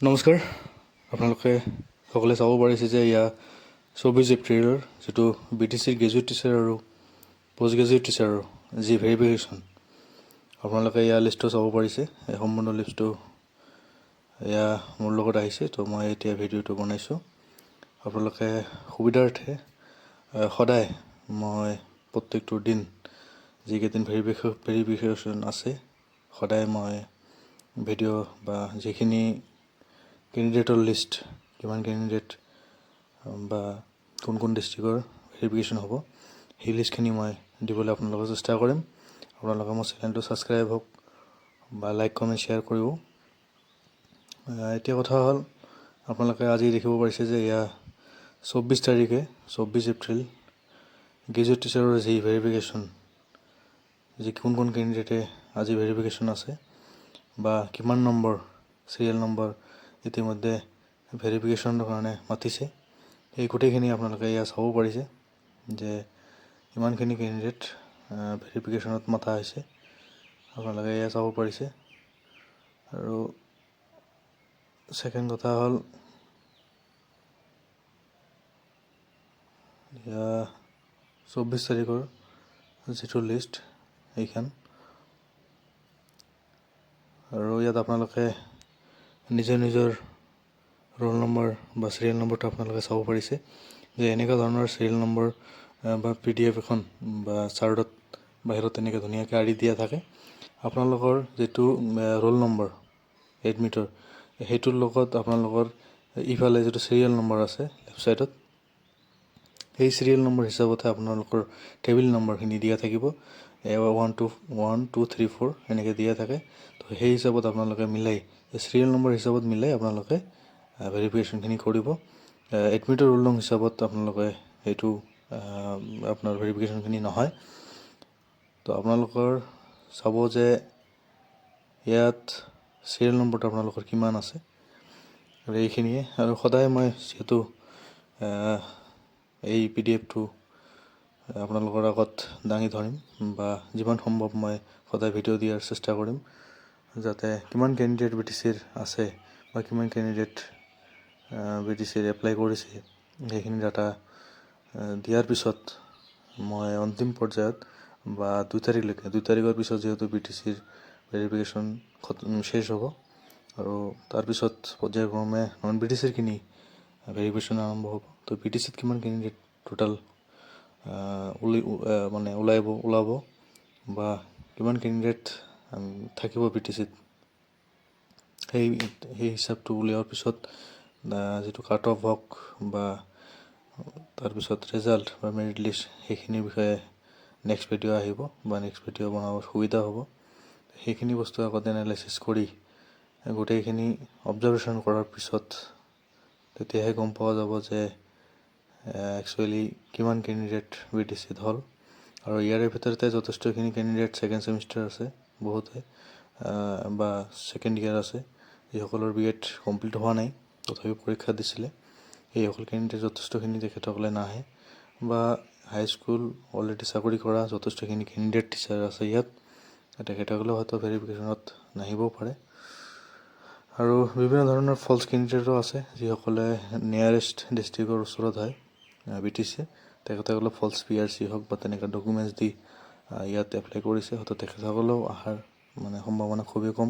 নমস্কাৰ। আপোনালোকে সকলোৱে চাব পাৰিছে যে এয়া 24 এপ্ৰিলৰ যিটো BTC গ্ৰেজুৱেট টিচাৰ আৰু পষ্ট গ্ৰেজুৱেট টিচাৰৰ যি ভেৰিফিকেশ্যন, আপোনালোকে এয়া লিষ্টটো চাব পাৰিছে। এই সম্পূৰ্ণ লিষ্টটো এয়া মোৰ লগত আহিছে, তো মই এতিয়া ভিডিঅ'টো বনাইছোঁ। আপোনালোকে সুবিধাৰ্থে সদায় মই প্ৰত্যেকটো দিন যিকেইদিন ভেৰিফিকেশ্যন আছে, সদায় মই ভিডিঅ' বা যিখিনি কেণ্ডিডেটৰ লিষ্ট, কিমান কেণ্ডিডেট বা কোন কোন ডিষ্ট্ৰিক্টৰ ভেৰিফিকেশ্যন হ'ব, সেই লিষ্টখিনি মই দিবলৈ আপোনালোকক চেষ্টা কৰিম। আপোনালোকে মোৰ চেনেলটো ছাবস্ক্ৰাইব হওক বা লাইক কমেণ্ট শ্বেয়াৰ কৰিব। এতিয়া কথা হ'ল, আপোনালোকে আজি দেখিব পাৰিছে যে এয়া 24 তাৰিখে 24 এপ্ৰিল গ্ৰেজুৱেট টিচাৰৰ যি ভেৰিফিকেশ্যন, যি কোন কোন কেণ্ডিডেটে আজি ভেৰিফিকেশ্যন আছে বা কিমান নম্বৰ চিৰিয়েল নম্বৰ ইতিমধ্যে ভেৰিফিকেশ্যনৰ কাৰণে মাতিছে, এই গোটেইখিনি আপোনালোকে এয়া চাব পাৰিছে যে ইমানখিনি কেণ্ডিডেট ভেৰিফিকেশ্যনত মাতা হৈছে। আপোনালোকে এয়া চাব পাৰিছে। আৰু ছেকেণ্ড কথা হ'ল, এয়া 24 তাৰিখৰ যিটো লিষ্ট এইখন, আৰু ইয়াত আপোনালোকে নিজৰ নিজৰ ৰোল নম্বৰ বা চিৰিয়েল নম্বৰটো আপোনালোকে চাব পাৰিছে যে এনেকুৱা ধৰণৰ চিৰিয়েল নম্বৰ বা PDF এখন বা চাৰ্টত বাহিৰত তেনেকৈ ধুনীয়াকৈ আঁৰি দিয়া থাকে। আপোনালোকৰ যিটো ৰোল নম্বৰ এডমিটৰ, সেইটোৰ লগত আপোনালোকৰ ইফালে যিটো চিৰিয়েল নম্বৰ আছে লেফ্ট ছাইডত, সেই চিৰিয়েল নম্বৰ হিচাপতে আপোনালোকৰ টেবিল নম্বৰখিনি দিয়া থাকিব। 1 2 3 4 এনেকৈ দিয়া থাকে। তো সেই হিচাপত আপোনালোকে মিলাই, চিৰিয়েল নম্বৰ হিচাপত মিলাই আপোনালোকে ভেৰিফিকেশ্যনখিনি কৰিব। এডমিটৰ ৰোল নং হিচাপত আপোনালোকে সেইটো আপোনাৰ ভেৰিফিকেশ্যনখিনি নহয়। তো আপোনালোকৰ চাব যে ইয়াত চিৰিয়েল নম্বৰটো আপোনালোকৰ কিমান আছে, আৰু এইখিনিয়ে। আৰু সদায় মই যিহেতু এই PDF-টো আপোনালোকৰ আগত দাঙি ধৰিম বা যিমান সম্ভৱ মই সদায় ভিডিঅ' দিয়াৰ চেষ্টা কৰিম, যাতে কিমান কেণ্ডিডেট BTCৰ আছে বা কিমান কেণ্ডিডেট BTCৰ এপ্লাই কৰিছে, সেইখিনি ডাটা দিয়াৰ পিছত মই অন্তিম পৰ্যায়ত বা 2 তাৰিখৰ পিছত যিহেতু BTCৰ ভেৰিফিকেশ্যন শেষ হ'ব, আৰু তাৰপিছত পৰ্যায়ক্ৰমে নন BTCৰখিনি ভেৰিফিকেশ্যন আৰম্ভ হ'ব। তো BTCত কিমান কেণ্ডিডেট টোটেল ওলাব বা কিমান কেণ্ডিডেট থাকিব BTCত, সেই হিচাপটো উলিওৱাৰ পিছত যিটো কাট অফ হওক বা তাৰপিছত ৰিজাল্ট বা মেৰিট লিষ্ট, সেইখিনিৰ বিষয়ে নেক্সট ভিডিঅ' আহিব বা নেক্সট ভিডিঅ' বনাবৰ সুবিধা হ'ব। সেইখিনি বস্তু আগতে এনালাইচিছ কৰি গোটেইখিনি অবজাৰ্ভেশ্যন কৰাৰ পিছত তেতিয়াহে গম পোৱা যাব যে একচুৱেলি কিমান কেণ্ডিডেট BTCত হ'ল। আৰু ইয়াৰে ভিতৰতে যথেষ্টখিনি কেণ্ডিডেট ছেকেণ্ড ছেমিষ্টাৰ আছে, বহুতে বা ছেকেণ্ড ইয়াৰ আছে, যিসকলৰ BEd কমপ্লিট হোৱা নাই তথাপিও পৰীক্ষা দিছিলে। সেইসকল কেণ্ডিডেট যথেষ্টখিনি তেখেতসকলে নাহে, বা হাইস্কুল অলৰেডি চাকৰি কৰা যথেষ্টখিনি কেণ্ডিডেট টিচাৰ আছে ইয়াত, তেখেতসকলে হয়তো ভেৰিফিকেশ্যনত নাহিবও পাৰে। আৰু বিভিন্ন ধৰণৰ ফল্ছ কেণ্ডিডেটো আছে, যিসকলে নিয়াৰেষ্ট ডিষ্ট্ৰিক্টৰ ওচৰত হয় BTC, তেখেতসকলে ফল্ছ PRC হওক বা তেনেকুৱা ডকুমেণ্টছ দি ইয়াত এপ্লাই কৰিছে, হয়তো তেখেতসকলেও অহাৰ সম্ভাৱনা খুবেই কম।